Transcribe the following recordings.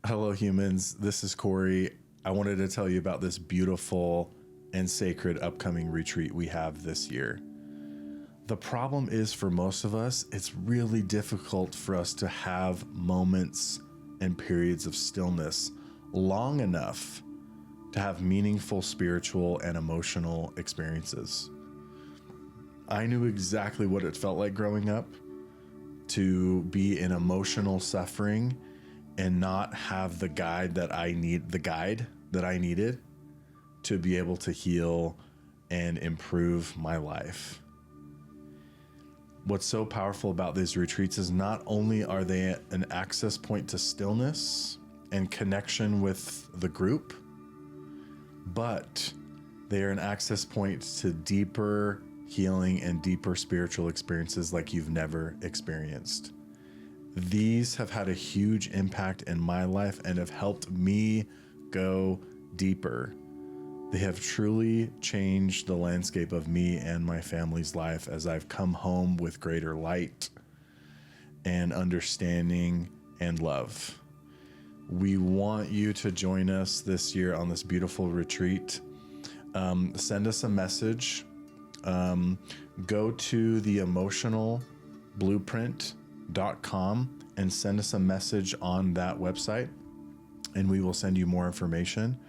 Hello, humans. This is Corey. I wanted to tell you about this beautiful and sacred upcoming retreat we have this year. The problem is, for most of us, it's really difficult for us to have moments and periods of stillness long enough to have meaningful spiritual and emotional experiences. I knew exactly what it felt like growing up to be in emotional suffering and not have the guide that I needed to be able to heal and improve my life. What's so powerful about these retreats is not only are they an access point to stillness and connection with the group, but they are an access point to deeper healing and deeper spiritual experiences like you've never experienced. These have had a huge impact in my life and have helped me go deeper. They have truly changed the landscape of me and my family's life as I've come home with greater light and understanding and love. We want you to join us this year on this beautiful retreat. Send us a message. Go to theemotionalblueprint.com and send us a message on that website, and we will send you more information.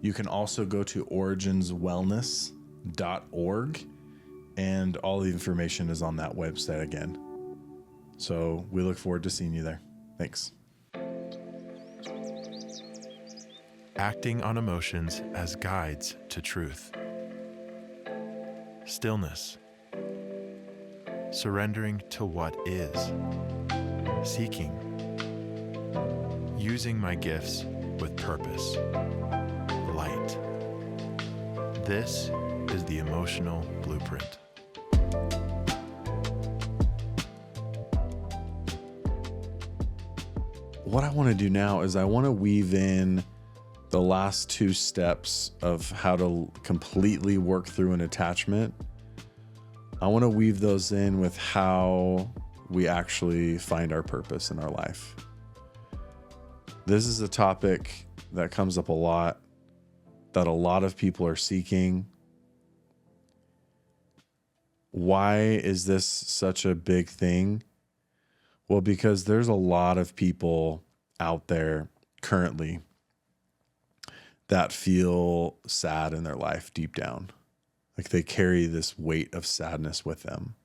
You can also go to originswellness.org, and all the information is on that website again. So we look forward to seeing you there. Thanks. Acting on emotions as guides to truth. Stillness. Surrendering to what is. Seeking. Using my gifts with purpose. Light. This is the Emotional Blueprint. What I want to do now is I want to weave in the last two steps of how to completely work through an attachment. I want to weave those in with how we actually find our purpose in our life. This is a topic that comes up a lot, that a lot of people are seeking. Why is this such a big thing? Well, because there's a lot of people out there currently that feel sad in their life deep down. Like they carry this weight of sadness with them.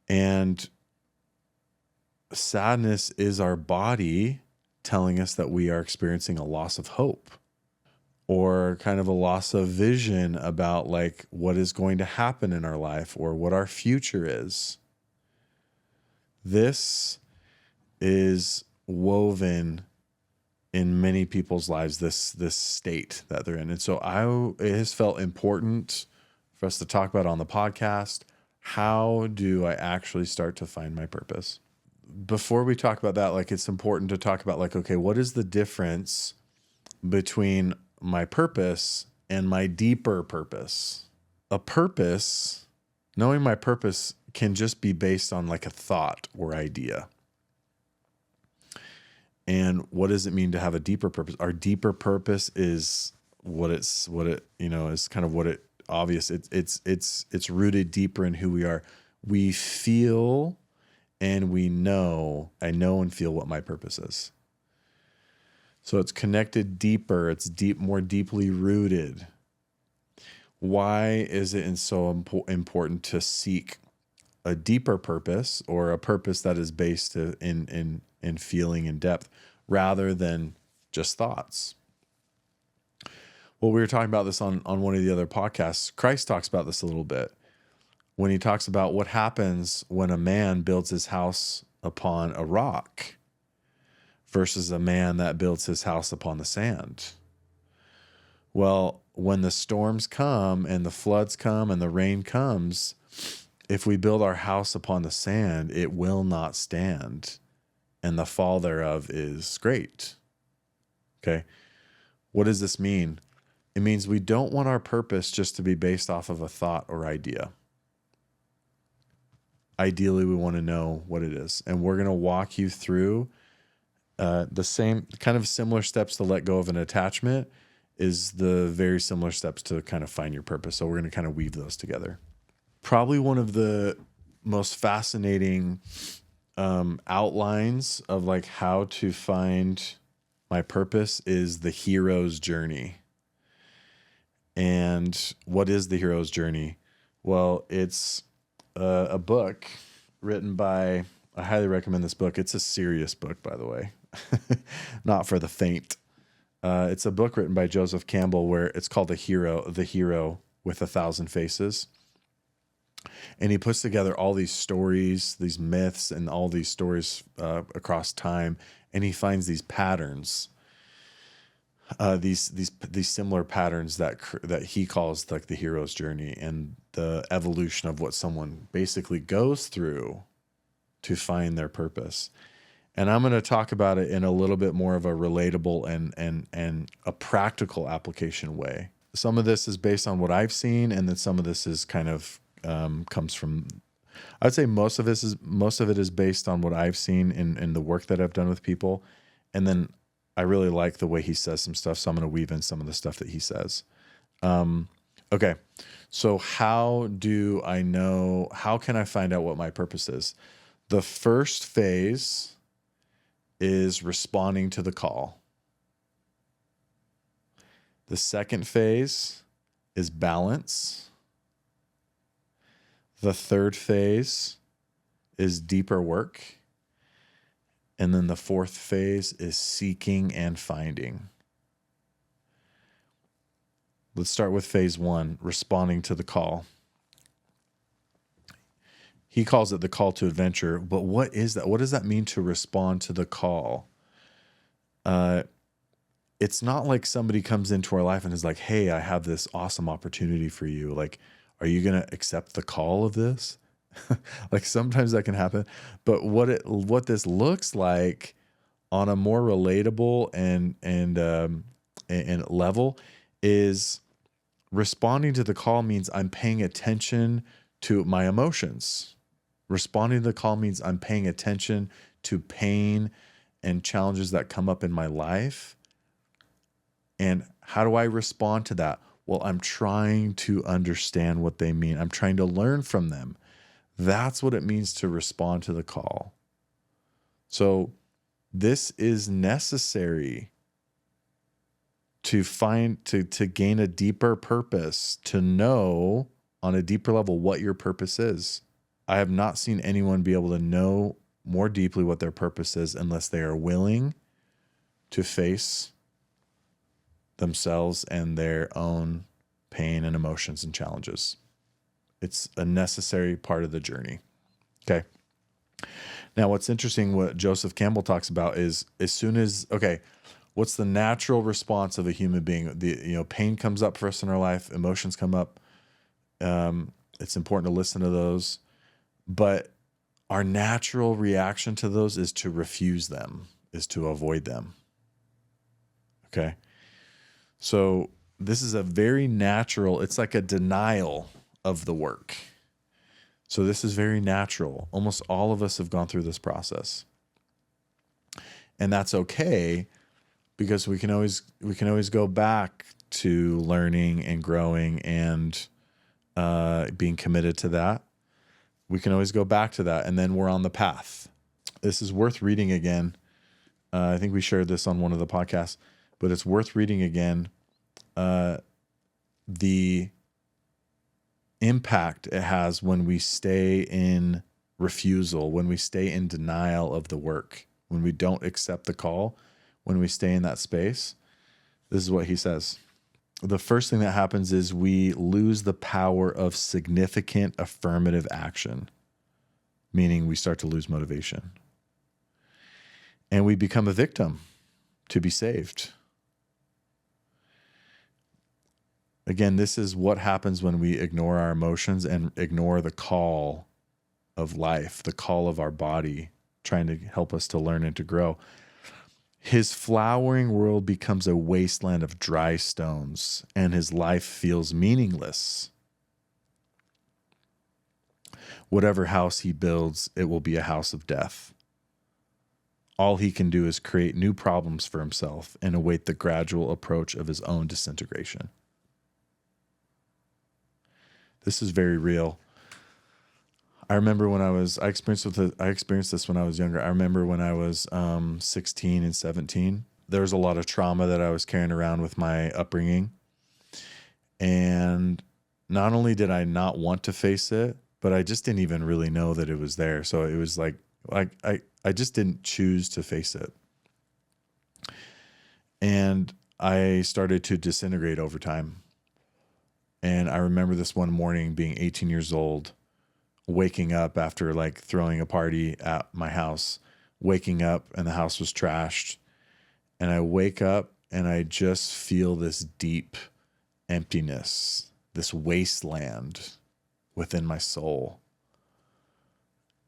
And sadness is our body telling us that we are experiencing a loss of hope, or kind of a loss of vision about like what is going to happen in our life or what our future is. This is woven in many people's lives, this state that they're in. And so it has felt important for us to talk about on the podcast. How do I actually start to find my purpose? Before we talk about that, like it's important to talk about like, okay, what is the difference between my purpose and my deeper purpose? A purpose, knowing my purpose, can just be based on like a thought or idea. And what does it mean to have a deeper purpose? Our deeper purpose is it's rooted deeper in who we are. We feel and we know, I know and feel what my purpose is. So it's connected deeper. It's more deeply rooted. Why is it so important to seek a deeper purpose, or a purpose that is based in feeling and depth rather than just thoughts? Well, we were talking about this on one of the other podcasts. Christ talks about this a little bit when he talks about what happens when a man builds his house upon a rock versus a man that builds his house upon the sand. Well, when the storms come and the floods come and the rain comes, if we build our house upon the sand, it will not stand, and the fall thereof is great. Okay. What does this mean? It means we don't want our purpose just to be based off of a thought or idea. Ideally, we want to know what it is. And we're going to walk you through The same kind of similar steps to let go of an attachment is the very similar steps to kind of find your purpose. So we're going to kind of weave those together. Probably one of the most fascinating outlines of like how to find my purpose is the hero's journey. And what is the hero's journey? Well, it's a book written by, I highly recommend this book. It's a serious book, by the way, not for the faint. It's a book written by Joseph Campbell where it's called The Hero with 1,000 Faces. And he puts together all these stories, these myths, and all these stories across time. And he finds these patterns, these similar patterns that he calls like the hero's journey and the evolution of what someone basically goes through to find their purpose. And I'm going to talk about it in a little bit more of a relatable and a practical application way. Some of this is based on what I've seen, and then some of this is kind of comes from. I'd say most of it is based on what I've seen in the work that I've done with people, and then I really like the way he says some stuff, so I'm going to weave in some of the stuff that he says. Okay, so how do I know? How can I find out what my purpose is? The first phase is responding to the call. The second phase is balance. The third phase is deeper work. And then the fourth phase is seeking and finding. Let's start with phase one, responding to the call. He calls it the call to adventure, but what is that? What does that mean to respond to the call? It's not like somebody comes into our life and is like, hey, I have this awesome opportunity for you. Like, are you going to accept the call of this? Like sometimes that can happen. But what this looks like on a more relatable and level is responding to the call means I'm paying attention to my emotions. Responding to the call means I'm paying attention to pain and challenges that come up in my life. And how do I respond to that? Well, I'm trying to understand what they mean. I'm trying to learn from them. That's what it means to respond to the call. So this is necessary to gain a deeper purpose, to know on a deeper level what your purpose is. I have not seen anyone be able to know more deeply what their purpose is unless they are willing to face themselves and their own pain and emotions and challenges. It's a necessary part of the journey. Okay. Now, what's interesting, what Joseph Campbell talks about is what's the natural response of a human being? Pain comes up for us in our life, emotions come up. It's important to listen to those, but our natural reaction to those is to refuse them, is to avoid them. Okay. So this is a very natural, it's like a denial of the work. So this is very natural. Almost all of us have gone through this process. And that's okay, because we can always go back to learning and growing and being committed to that. We can always go back to that, and then we're on the path. This is worth reading again. I think we shared this on one of the podcasts, but it's worth reading again. The impact it has when we stay in refusal, when we stay in denial of the work, when we don't accept the call, when we stay in that space. This is what he says. The first thing that happens is we lose the power of significant affirmative action, meaning we start to lose motivation. And we become a victim to be saved. Again, this is what happens when we ignore our emotions and ignore the call of life, the call of our body, trying to help us to learn and to grow. His flowering world becomes a wasteland of dry stones, and his life feels meaningless. Whatever house he builds, it will be a house of death. all he can do is create new problems for himself and await the gradual approach of his own disintegration. This is very real. I remember when I experienced this when I was younger. I remember when I was 16 and 17. There was a lot of trauma that I was carrying around with my upbringing. And not only did I not want to face it, but I just didn't even really know that it was there. So it was like I just didn't choose to face it. And I started to disintegrate over time. And I remember this one morning being 18 years old, waking up after like throwing a party at my house, waking up and the house was trashed. And I wake up and I just feel this deep emptiness, this wasteland within my soul.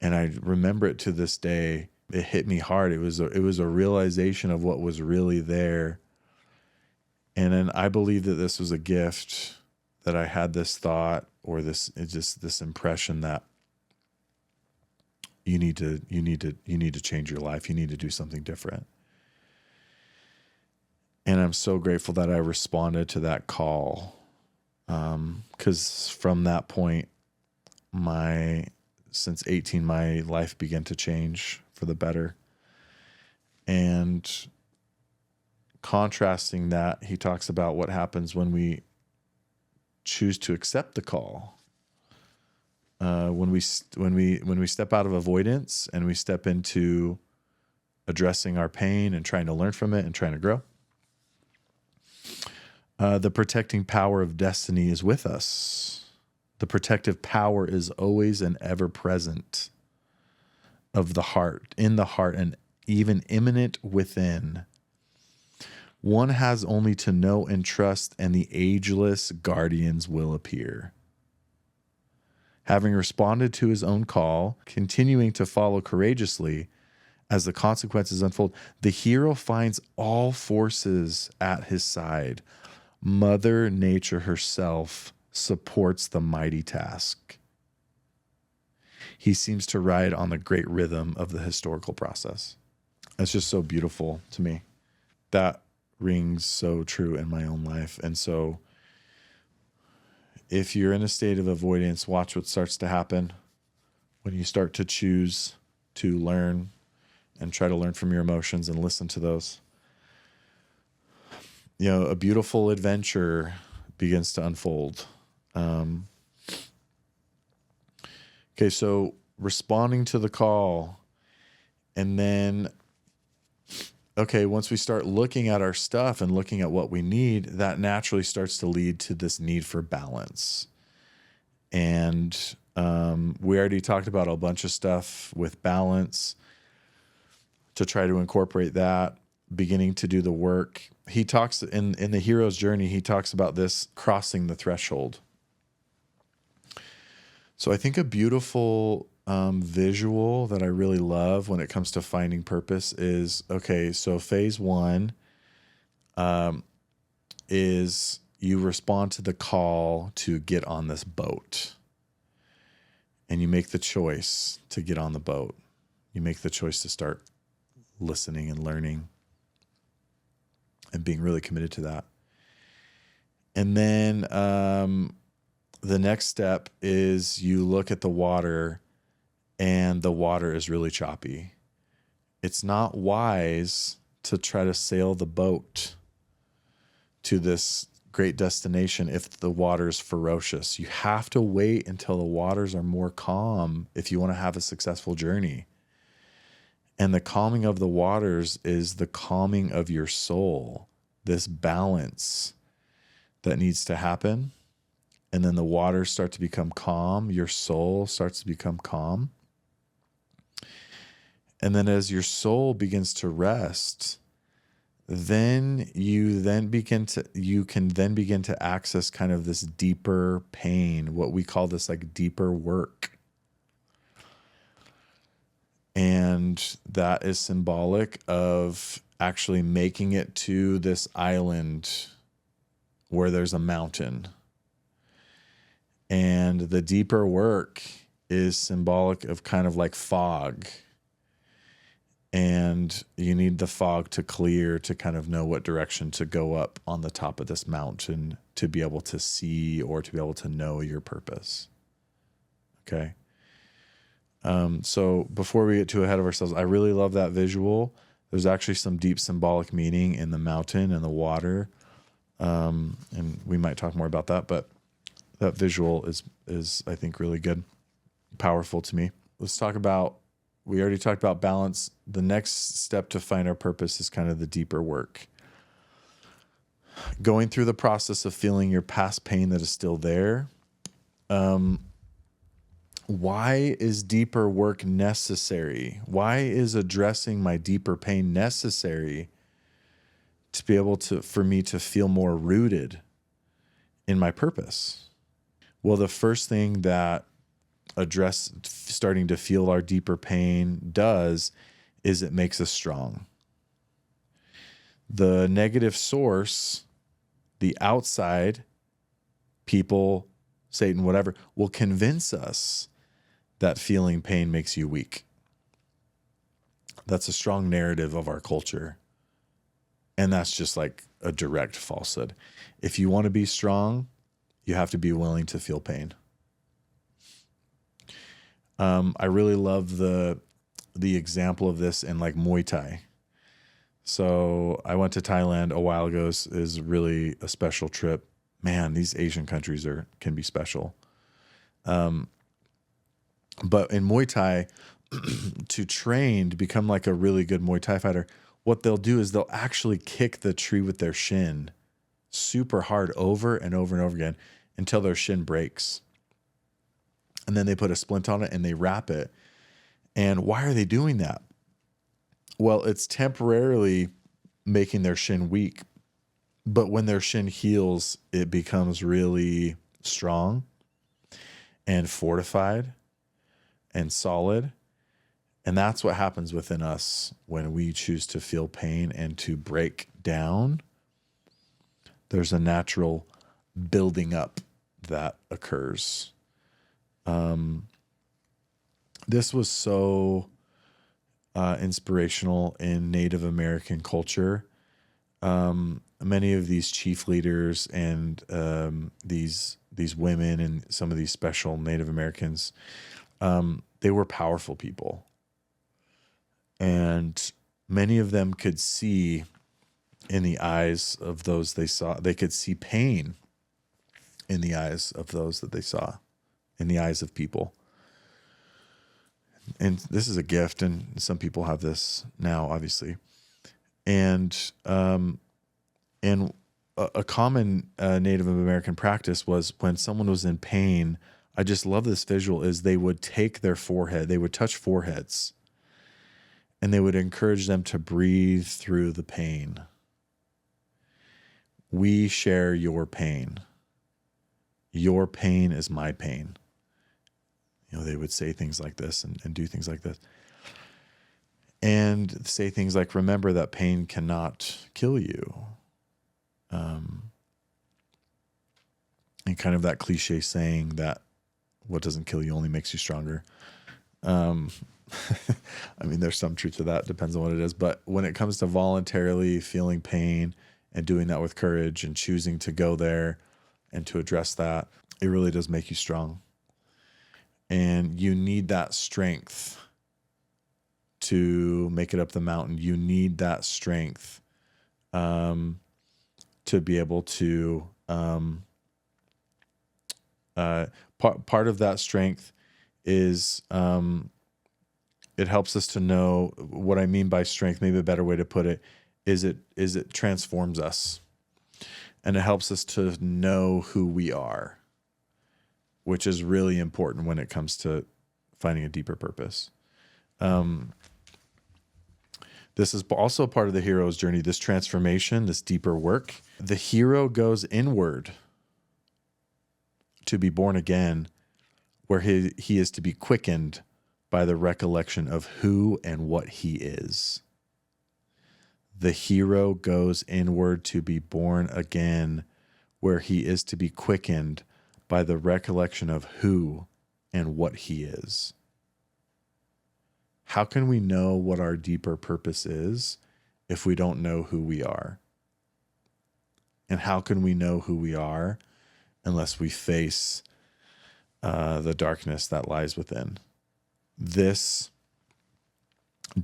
And I remember it to this day. It hit me hard. It was a realization of what was really there. And then I believe that this was a gift, that I had this thought or this impression that you need to change your life. You need to do something different. And I'm so grateful that I responded to that call. 'Cause from that point, since 18, my life began to change for the better. And contrasting that, he talks about what happens when we choose to accept the call. When we step out of avoidance and we step into addressing our pain and trying to learn from it and trying to grow. The protecting power of destiny is with us. The protective power is always and ever present of the heart, in the heart, and even imminent within. One has only to know and trust, and the ageless guardians will appear. Having responded to his own call, continuing to follow courageously as the consequences unfold, the hero finds all forces at his side. Mother Nature herself supports the mighty task. He seems to ride on the great rhythm of the historical process. That's just so beautiful to me. That rings so true in my own life. And so if you're in a state of avoidance, watch what starts to happen when you start to choose to learn and try to learn from your emotions and listen to those. A beautiful adventure begins to unfold. Okay, so responding to the call, and then, once we start looking at our stuff and looking at what we need, that naturally starts to lead to this need for balance. And we already talked about a bunch of stuff with balance to try to incorporate that, beginning to do the work. He talks in the hero's journey, he talks about this crossing the threshold. So I think a beautiful visual that I really love when it comes to finding purpose is, so phase one is you respond to the call to get on this boat. And you make the choice to get on the boat. You make the choice to start listening and learning and being really committed to that. And then the next step is you look at the water, and the water is really choppy. It's not wise to try to sail the boat to this great destination if the water is ferocious. You have to wait until the waters are more calm if you want to have a successful journey. And the calming of the waters is the calming of your soul, this balance that needs to happen. And then the waters start to become calm. Your soul starts to become calm. And then as your soul begins to rest, then you can then begin to access kind of this deeper pain, what we call this like deeper work. And that is symbolic of actually making it to this island where there's a mountain. And the deeper work is symbolic of kind of like fog. and you need the fog to clear to kind of know what direction to go up on the top of this mountain to be able to see or to be able to know your purpose. Okay. So before we get too ahead of ourselves, I really love that visual. There's actually some deep symbolic meaning in the mountain and the water. And we might talk more about that, but that visual is I think really good, powerful to me. Let's talk about, we already talked about balance. The next step to find our purpose is kind of the deeper work. Going through the process of feeling your past pain that is still there. Why is deeper work necessary? Why is addressing my deeper pain necessary to be able to, for me to feel more rooted in my purpose? Well, the first thing that starting to feel our deeper pain does is it makes us strong. The negative source, the outside, people, Satan, whatever, will convince us that feeling pain makes you weak. That's a strong narrative of our culture. And that's just like a direct falsehood. If you want to be strong, you have to be willing to feel pain. I really love the example of this in like Muay Thai. So I went to Thailand a while ago. Is really a special trip. Man, these Asian countries can be special. But in Muay Thai, to train to become like a really good Muay Thai fighter, what they'll do is they'll actually kick the tree with their shin super hard over and over and over again until their shin breaks. And then they put a splint on it and they wrap it. And why are they doing that? Well, it's temporarily making their shin weak. But when their shin heals, it becomes really strong and fortified and solid. And that's what happens within us when we choose to feel pain and to break down. There's a natural building up that occurs. This was so inspirational in Native American culture. Many of these chief leaders and these women and some of these special Native Americans, they were powerful people. And many of them could see in the eyes of those they saw. They could see pain in the eyes of those that they saw, in the eyes of people. And this is a gift, and some people have this now, obviously. And a common Native American practice was when someone was in pain, I just love this visual, is they would take their forehead, they would touch foreheads, and they would encourage them to breathe through the pain. We share your pain. Your pain is my pain. They would say things like this and do things like this. And say things like, remember that pain cannot kill you. And kind of that cliche saying that what doesn't kill you only makes you stronger. I mean, there's some truth to that. Depends on what it is. But when it comes to voluntarily feeling pain and doing that with courage and choosing to go there and to address that, it really does make you strong. And you need that strength to make it up the mountain. You need that strength to be able to, part of that strength is it helps us to know what I mean by strength. Maybe a better way to put it is it transforms us, and it helps us to know who we are, which is really important when it comes to finding a deeper purpose. This is also part of the hero's journey, this transformation, this deeper work. The hero goes inward to be born again, where he is to be quickened by the recollection of who and what he is. The hero goes inward to be born again, where he is to be quickened by the recollection of who and what he is. How can we know what our deeper purpose is if we don't know who we are? And how can we know who we are unless we face the darkness that lies within? This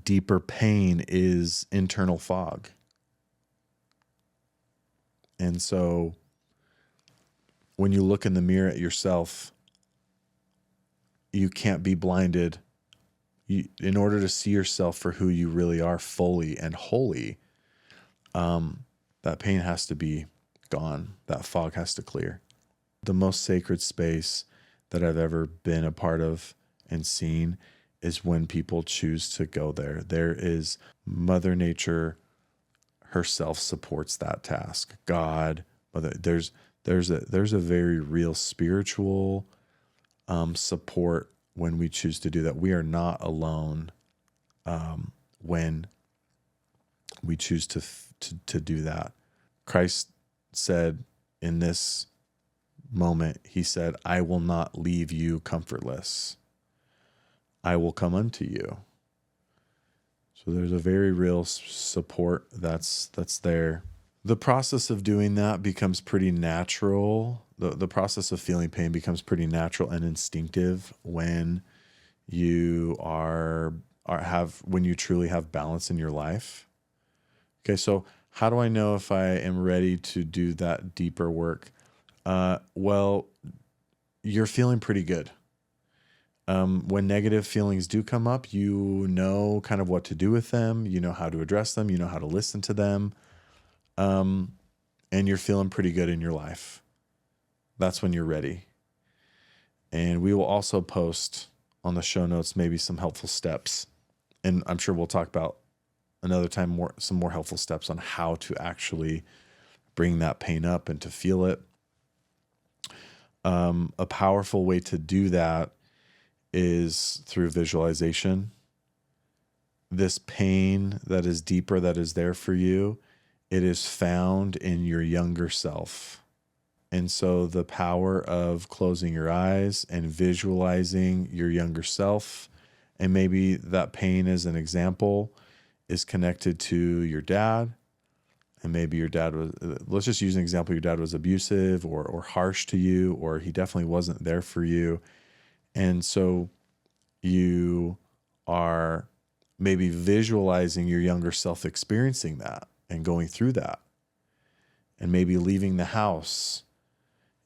deeper pain is internal fog. And so when you look in the mirror at yourself, you can't be blinded. In order to see yourself for who you really are fully and wholly, that pain has to be gone. That fog has to clear. The most sacred space that I've ever been a part of and seen is when people choose to go there. There is Mother Nature herself supports that task. God, there's a very real spiritual support when we choose to do that. We are not alone when we choose to do that. Christ said in this moment, he said, I will not leave you comfortless. I will come unto you. So there's a very real support that's there. The process of doing that becomes pretty natural. The process of feeling pain becomes pretty natural and instinctive when you when you truly have balance in your life. Okay, so how do I know if I am ready to do that deeper work? Well, you're feeling pretty good. When negative feelings do come up, you know kind of what to do with them. You know how to address them. You know how to listen to them. And you're feeling pretty good in your life. That's when you're ready. And we will also post on the show notes maybe some helpful steps. And I'm sure we'll talk about another time some more helpful steps on how to actually bring that pain up and to feel it. A powerful way to do that is through visualization. This pain that is deeper, that is there for you, it is found in your younger self. And so the power of closing your eyes and visualizing your younger self, and maybe that pain as an example is connected to your dad. And maybe your dad was, let's just use an example, your dad was abusive or harsh to you, or he definitely wasn't there for you. And so you are maybe visualizing your younger self experiencing that and going through that, and maybe leaving the house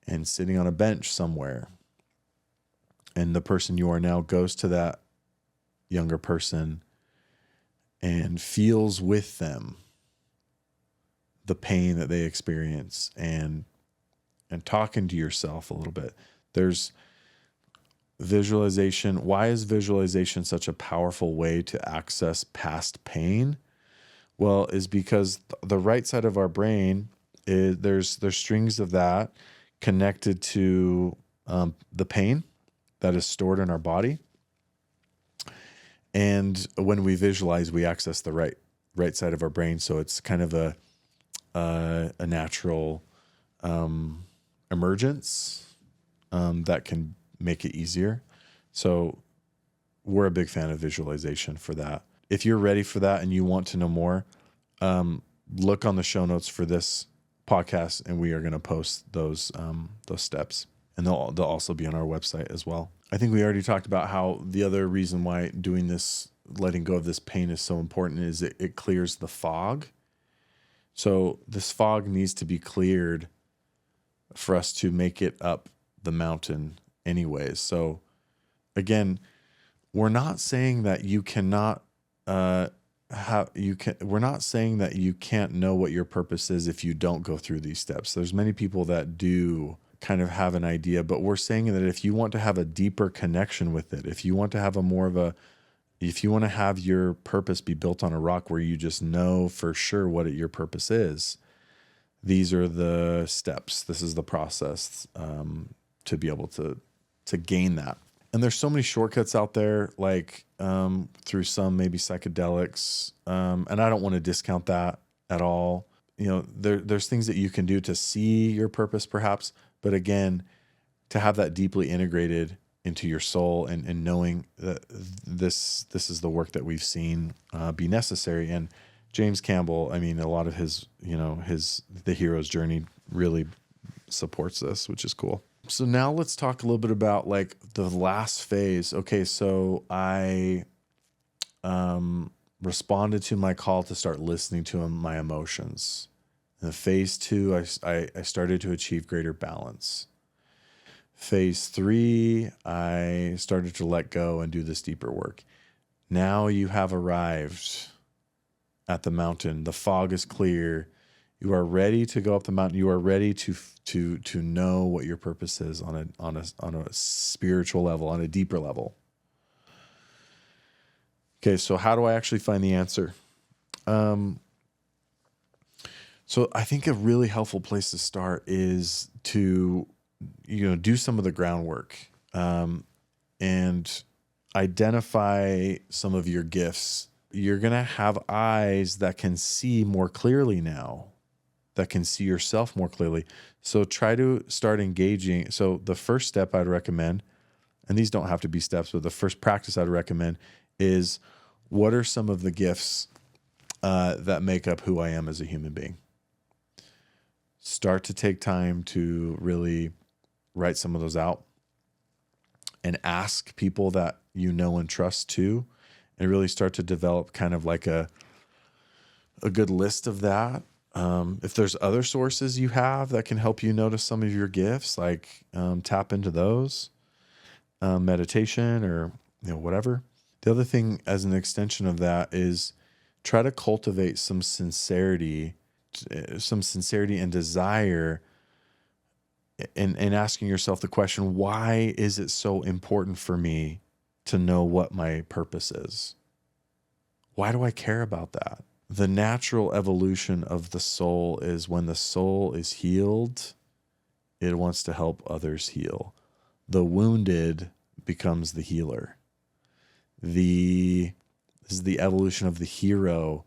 and sitting on a bench somewhere. And the person you are now goes to that younger person and feels with them the pain that they experience, and talking to yourself a little bit. There's visualization. Why is visualization such a powerful way to access past pain? Well, is because the right side of our brain there's strings of that connected to the pain that is stored in our body. And when we visualize, we access the right side of our brain. So it's kind of a natural emergence that can make it easier. So we're a big fan of visualization for that. If you're ready for that and you want to know more, look on the show notes for this podcast, and we are going to post those steps, and they'll also be on our website as well. I think we already talked about how the other reason why doing this, letting go of this pain, is so important is it clears the fog. So this fog needs to be cleared for us to make it up the mountain anyways. So again, we're not saying that you cannot we're not saying that you can't know what your purpose is if you don't go through these steps. There's many people that do kind of have an idea, but we're saying that if you want to have a deeper connection with it, if you want to have if you want to have your purpose be built on a rock where you just know for sure what your purpose is, these are the steps. This is the process to be able to gain that. And there's so many shortcuts out there, like through some maybe psychedelics, and I don't want to discount that at all. You know, there's things that you can do to see your purpose, perhaps, but again, to have that deeply integrated into your soul, and knowing that this is the work that we've seen be necessary. And James Campbell, I mean, a lot of his, the hero's journey really supports this, which is cool. So now let's talk a little bit about like the last phase. Okay, so I responded to my call to start listening to my emotions. In phase 2, I started to achieve greater balance. Phase 3, I started to let go and do this deeper work. Now you have arrived at the mountain. The fog is clear. You are ready to go up the mountain. You are ready to know what your purpose is on a spiritual level, on a deeper level. Okay, so how do I actually find the answer? So I think a really helpful place to start is to, do some of the groundwork, and identify some of your gifts. You're going to have eyes that can see more clearly now, that can see yourself more clearly. So try to start engaging. So the first step I'd recommend, and these don't have to be steps, but the first practice I'd recommend is, what are some of the gifts that make up who I am as a human being? Start to take time to really write some of those out and ask people that you know and trust too, and really start to develop kind of like a good list of that. If there's other sources you have that can help you notice some of your gifts, like tap into those, meditation or whatever. The other thing as an extension of that is try to cultivate some sincerity and desire in asking yourself the question, why is it so important for me to know what my purpose is? Why do I care about that? The natural evolution of the soul is when the soul is healed, it wants to help others heal. The wounded becomes the healer. This is the evolution of the hero,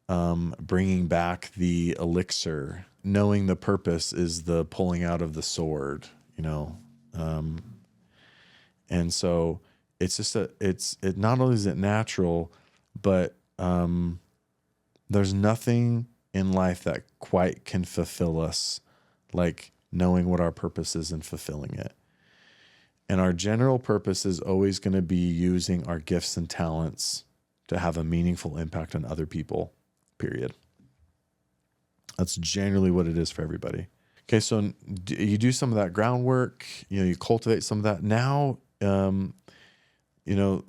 bringing back the elixir. Knowing the purpose is the pulling out of the sword, and so it's just it not only is it natural, but there's nothing in life that quite can fulfill us like knowing what our purpose is and fulfilling it. And our general purpose is always going to be using our gifts and talents to have a meaningful impact on other people, period. That's generally what it is for everybody. Okay, so you do some of that groundwork, you cultivate some of that. Now, now you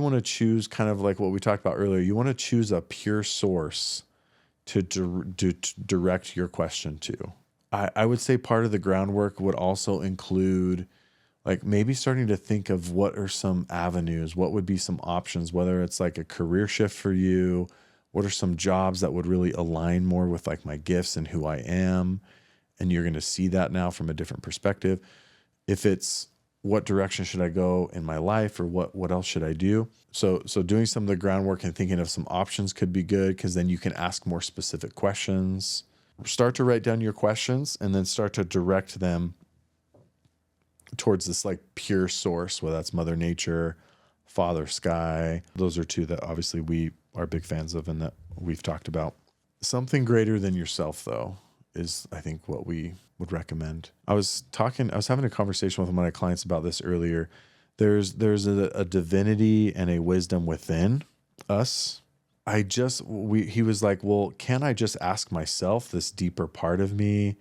want to choose kind of like what we talked about earlier. You want to choose a pure source to direct your question to. I would say part of the groundwork would also include like maybe starting to think of what are some avenues, what would be some options, whether it's like a career shift for you, what are some jobs that would really align more with like my gifts and who I am? And you're going to see that now from a different perspective. If it's what direction should I go in my life, or what else should I do? So doing some of the groundwork and thinking of some options could be good, because then you can ask more specific questions. Start to write down your questions and then start to direct them towards this like pure source, whether that's Mother Nature, Father Sky. Those are two that obviously we are big fans of and that we've talked about. Something greater than yourself, though, is I think what we would recommend. I was having a conversation with one of my clients about this earlier. There's a divinity and a wisdom within us. He was like, well, can I just ask myself this deeper part of me,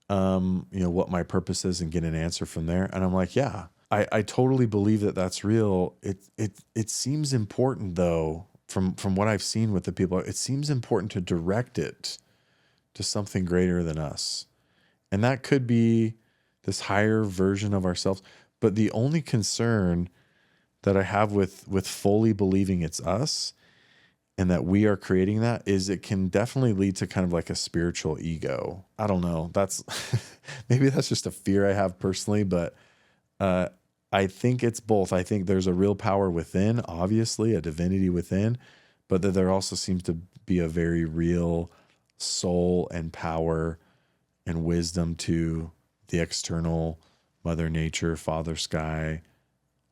what my purpose is, and get an answer from there? And I'm like, yeah, I totally believe that that's real. It seems important though, from what I've seen with the people, it seems important to direct it to something greater than us. And that could be this higher version of ourselves. But the only concern that I have with fully believing it's us and that we are creating that is it can definitely lead to kind of like a spiritual ego. I don't know. That's maybe that's just a fear I have personally, but I think it's both. I think there's a real power within, obviously, a divinity within, but that there also seems to be a very real soul and power and wisdom to the external Mother Nature, Father Sky,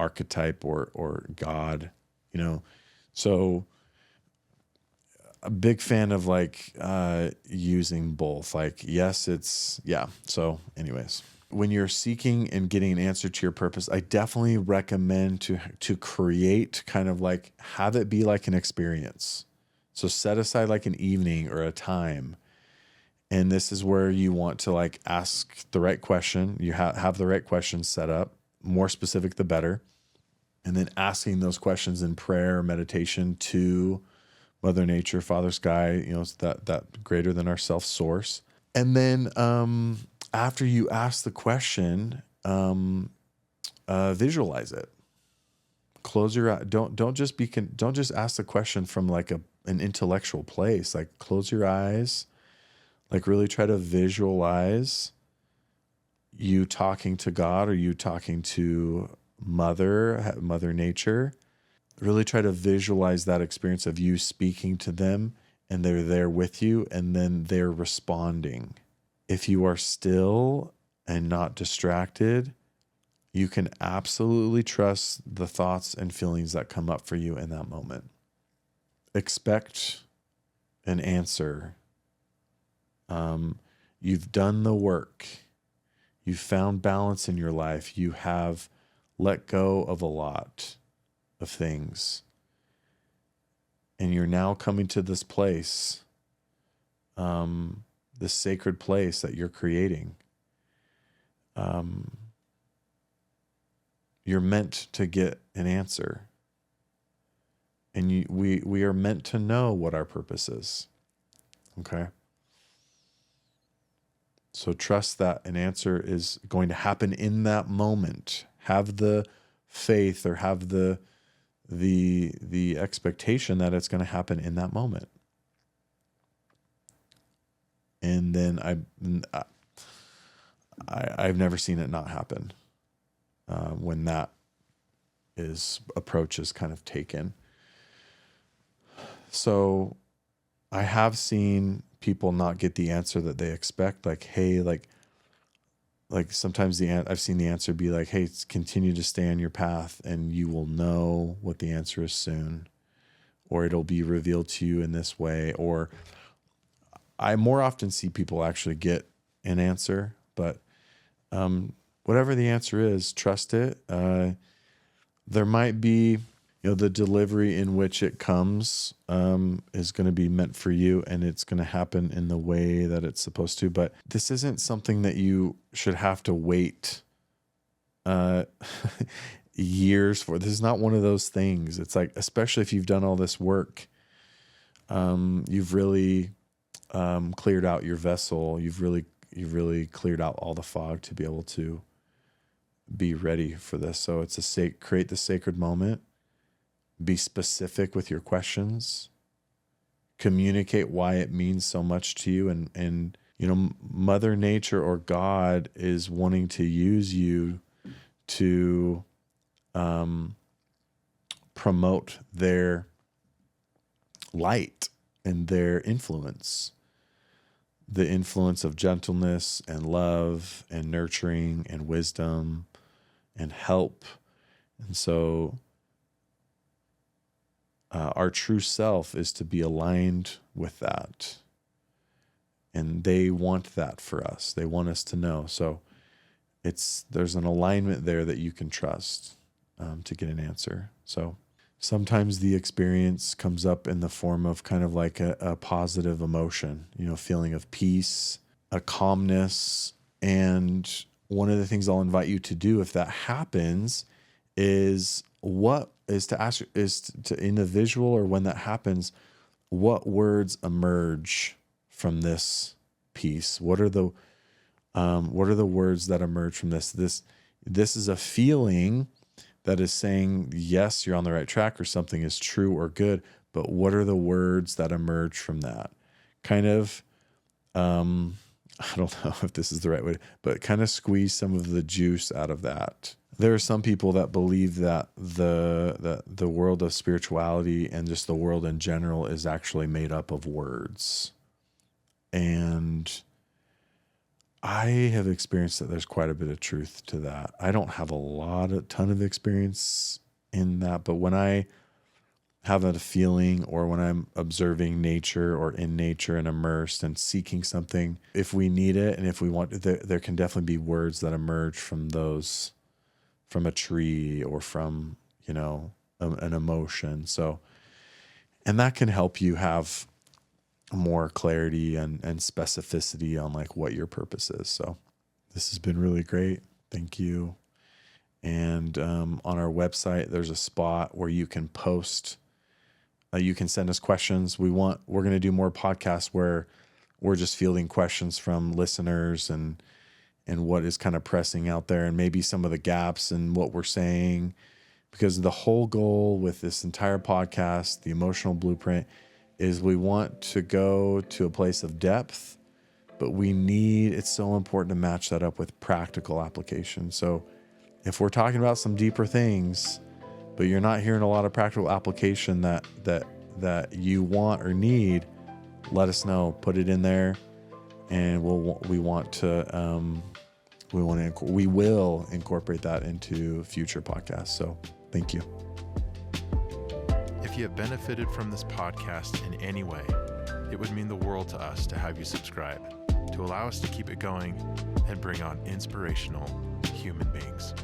archetype, or God, you know. So a big fan of like using both. Like, yes, it's, yeah. So anyways, when you're seeking and getting an answer to your purpose, I definitely recommend to create, kind of like, have it be like an experience. So set aside like an evening or a time. And this is where you want to like ask the right question. You have the right questions set up, more specific, the better. And then asking those questions in prayer, meditation to Mother Nature, Father Sky, you know, it's that greater than ourself source. And then after you ask the question, visualize it. Close your eye. Don't just ask the question from like an intellectual place. Like, close your eyes. Like, really try to visualize you talking to God, or you talking to Mother Nature. Really try to visualize that experience of you speaking to them, and they're there with you, and then they're responding. If you are still and not distracted, you can absolutely trust the thoughts and feelings that come up for you in that moment. Expect an answer. You've done the work. You've found balance in your life. You have let go of a lot of things. And you're now coming to this place, this sacred place that you're creating. You're meant to get an answer. And we are meant to know what our purpose is. Okay? So trust that an answer is going to happen in that moment. Have the faith, or have the expectation that it's going to happen in that moment. And then I've never seen it not happen when that approach is kind of taken. So I have seen people not get the answer that they expect. Like, hey, like sometimes I've seen the answer be like, hey, continue to stay on your path and you will know what the answer is soon, or it'll be revealed to you in this way. Or I more often see people actually get an answer, but whatever the answer is, trust it. There might be, the delivery in which it comes is going to be meant for you, and it's going to happen in the way that it's supposed to. But this isn't something that you should have to wait years for. This is not one of those things. It's like, especially if you've done all this work, you've really cleared out your vessel. You've really cleared out all the fog to be able to be ready for this. So it's create the sacred moment. Be specific with your questions. Communicate why it means so much to you. And Mother Nature or God is wanting to use you to promote their light and their influence. The influence of gentleness and love and nurturing and wisdom and help. And so our true self is to be aligned with that. And they want that for us. They want us to know. So there's an alignment there that you can trust to get an answer. So sometimes the experience comes up in the form of kind of like a positive emotion, feeling of peace, a calmness. And one of the things I'll invite you to do if that happens is to ask in the visual, or when that happens, what words emerge from this piece? What are the words that emerge from this? This is a feeling that is saying, yes, you're on the right track, or something is true or good. But what are the words that emerge from that? Kind of, I don't know if this is the right way, but kind of squeeze some of the juice out of that. There are some people that believe that the world of spirituality and just the world in general is actually made up of words. And I I have experienced that there's quite a bit of truth to that. I don't have a ton of experience in that, but when I have a feeling or when I'm observing nature or in nature and immersed and seeking something, if we need it and if we want, there can definitely be words that emerge from those, from a tree or from, an emotion. So, and that can help you have more clarity and specificity on like what your purpose is. So this has been really great. Thank you. And on our website, there's a spot where you can post, you can send us questions. We're going to do more podcasts where we're just fielding questions from listeners and what is kind of pressing out there and maybe some of the gaps in what we're saying, because the whole goal with this entire podcast, the emotional blueprint, is we want to go to a place of depth, but it's so important to match that up with practical application. So if we're talking about some deeper things, but you're not hearing a lot of practical application that you want or need, let us know. Put it in there, and we will incorporate that into future podcasts. So thank you. If you have benefited from this podcast in any way, it would mean the world to us to have you subscribe, to allow us to keep it going and bring on inspirational human beings.